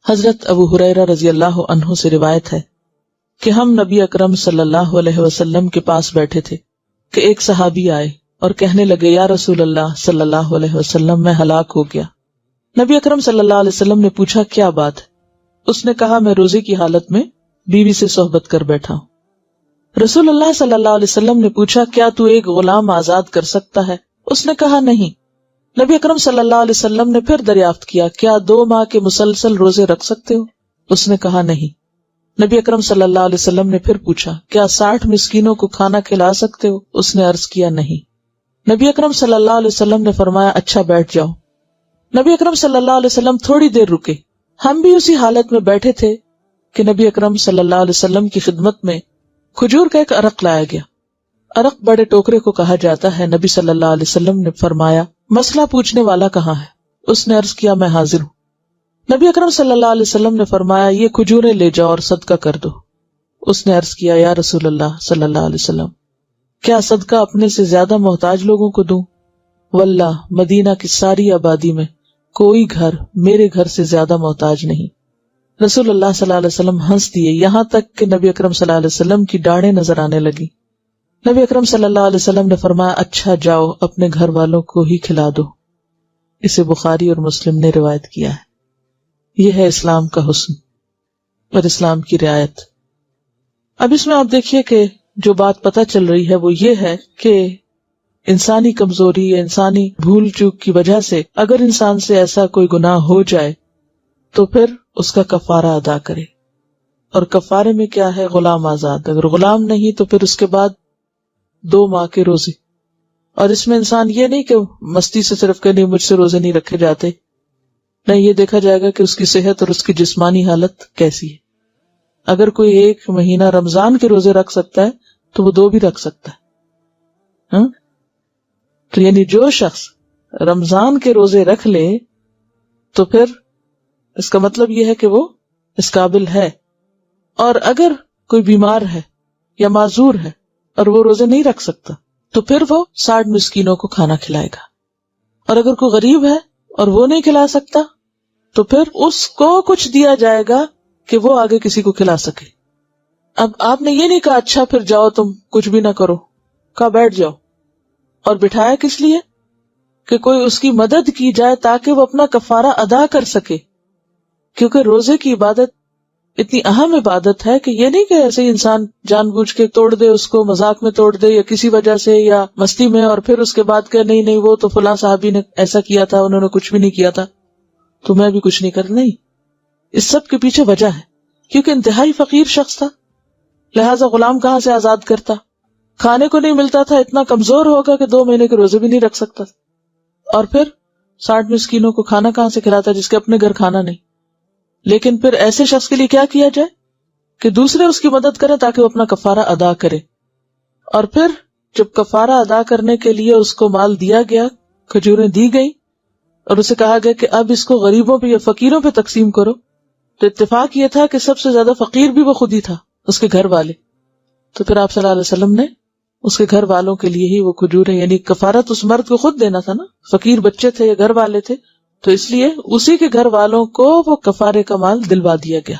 حضرت ابو ہریرہ رضی اللہ عنہ سے روایت ہے کہ ہم نبی اکرم صلی اللہ علیہ وسلم کے پاس بیٹھے تھے کہ ایک صحابی آئے اور کہنے لگے یا رسول اللہ صلی اللہ علیہ وسلم میں ہلاک ہو گیا۔ نبی اکرم صلی اللہ علیہ وسلم نے پوچھا کیا بات ہے؟ اس نے کہا میں روزے کی حالت میں بیوی سے صحبت کر بیٹھا ہوں۔ رسول اللہ صلی اللہ علیہ وسلم نے پوچھا کیا تو ایک غلام آزاد کر سکتا ہے؟ اس نے کہا نہیں۔ نبی اکرم صلی اللہ علیہ وسلم نے پھر دریافت کیا کیا 2 ماہ کے مسلسل روزے رکھ سکتے ہو؟ اس نے کہا نہیں۔ نبی اکرم صلی اللہ علیہ وسلم نے پھر پوچھا کیا 60 مسکینوں کو کھانا کھلا سکتے ہو؟ اس نے عرض کیا نہیں۔ نبی اکرم صلی اللہ علیہ وسلم نے فرمایا اچھا بیٹھ جاؤ۔ نبی اکرم صلی اللہ علیہ وسلم تھوڑی دیر رکے، ہم بھی اسی حالت میں بیٹھے تھے کہ نبی اکرم صلی اللہ علیہ وسلم کی خدمت میں کھجور کا ایک عرق لایا گیا۔ عرق بڑے ٹوکرے کو کہا جاتا ہے۔ نبی صلی اللہ علیہ وسلم نے فرمایا مسئلہ پوچھنے والا کہاں ہے؟ اس نے عرض کیا میں حاضر ہوں۔ نبی اکرم صلی اللہ علیہ وسلم نے فرمایا یہ کھجوریں لے جاؤ اور صدقہ کر دو۔ اس نے عرض کیا یا رسول اللہ صلی اللہ علیہ وسلم کیا صدقہ اپنے سے زیادہ محتاج لوگوں کو دوں؟ واللہ مدینہ کی ساری آبادی میں کوئی گھر میرے گھر سے زیادہ محتاج نہیں۔ رسول اللہ صلی اللہ علیہ وسلم ہنس دیے یہاں تک کہ نبی اکرم صلی اللہ علیہ وسلم کی ڈاڑیں نظر آنے لگی۔ نبی اکرم صلی اللہ علیہ وسلم نے فرمایا اچھا جاؤ اپنے گھر والوں کو ہی کھلا دو۔ اسے بخاری اور مسلم نے روایت کیا ہے۔ یہ ہے اسلام کا حسن اور اسلام کی رعایت۔ اب اس میں آپ دیکھیے کہ جو بات پتہ چل رہی ہے وہ یہ ہے کہ انسانی کمزوری یا انسانی بھول چوک کی وجہ سے اگر انسان سے ایسا کوئی گناہ ہو جائے تو پھر اس کا کفارہ ادا کرے، اور کفارے میں کیا ہے؟ غلام آزاد۔ اگر غلام نہیں تو پھر اس کے بعد 2 ماہ کے روزے۔ اور اس میں انسان یہ نہیں کہ مستی سے صرف کہ نہیں مجھ سے روزے نہیں رکھے جاتے، نہیں، یہ دیکھا جائے گا کہ اس کی صحت اور اس کی جسمانی حالت کیسی ہے۔ اگر کوئی 1 مہینہ رمضان کے روزے رکھ سکتا ہے تو وہ 2 بھی رکھ سکتا ہے۔ تو یعنی جو شخص رمضان کے روزے رکھ لے تو پھر اس کا مطلب یہ ہے کہ وہ اس قابل ہے۔ اور اگر کوئی بیمار ہے یا معذور ہے اور وہ روزے نہیں رکھ سکتا تو پھر وہ 60 مسکینوں کو کھانا کھلائے گا۔ اور اگر کوئی غریب ہے اور وہ نہیں کھلا سکتا تو پھر اس کو کچھ دیا جائے گا کہ وہ آگے کسی کو کھلا سکے۔ اب آپ نے یہ نہیں کہا اچھا پھر جاؤ تم کچھ بھی نہ کرو، کہا بیٹھ جاؤ۔ اور بٹھایا کس لیے؟ کہ کوئی اس کی مدد کی جائے تاکہ وہ اپنا کفارہ ادا کر سکے، کیونکہ روزے کی عبادت اتنی اہم عبادت ہے کہ یہ نہیں کہ ایسے ہی انسان جان بوجھ کے توڑ دے، اس کو مذاق میں توڑ دے یا کسی وجہ سے یا مستی میں، اور پھر اس کے بعد کہ نہیں وہ تو فلاں صحابی نے ایسا کیا تھا، انہوں نے کچھ بھی نہیں کیا تھا تو میں بھی کچھ نہیں کر۔ نہیں، اس سب کے پیچھے وجہ ہے، کیونکہ انتہائی فقیر شخص تھا، لہٰذا غلام کہاں سے آزاد کرتا؟ کھانے کو نہیں ملتا تھا، اتنا کمزور ہوگا کہ 2 مہینے کے روزے بھی نہیں رکھ سکتا، اور پھر 60 مسکینوں کو کھانا کہاں سے کھلاتا جس کے اپنے گھر کھانا نہیں۔ لیکن پھر ایسے شخص کے لیے کیا کیا جائے کہ دوسرے اس کی مدد کریں تاکہ وہ اپنا کفارہ ادا کرے۔ اور پھر جب کفارہ ادا کرنے کے لیے اس کو مال دیا گیا، کھجوریں دی گئی، اور اسے کہا گیا کہ اب اس کو غریبوں پہ یا فقیروں پہ تقسیم کرو، تو اتفاق یہ تھا کہ سب سے زیادہ فقیر بھی وہ خود ہی تھا، اس کے گھر والے۔ تو پھر آپ صلی اللہ علیہ وسلم نے اس کے گھر والوں کے لیے ہی وہ کھجوریں، یعنی کفارت اس مرد کو خود دینا تھا نا، فقیر بچے تھے یا گھر والے تھے، تو اس لیے اسی کے گھر والوں کو وہ کفارے کا مال دلوا دیا گیا۔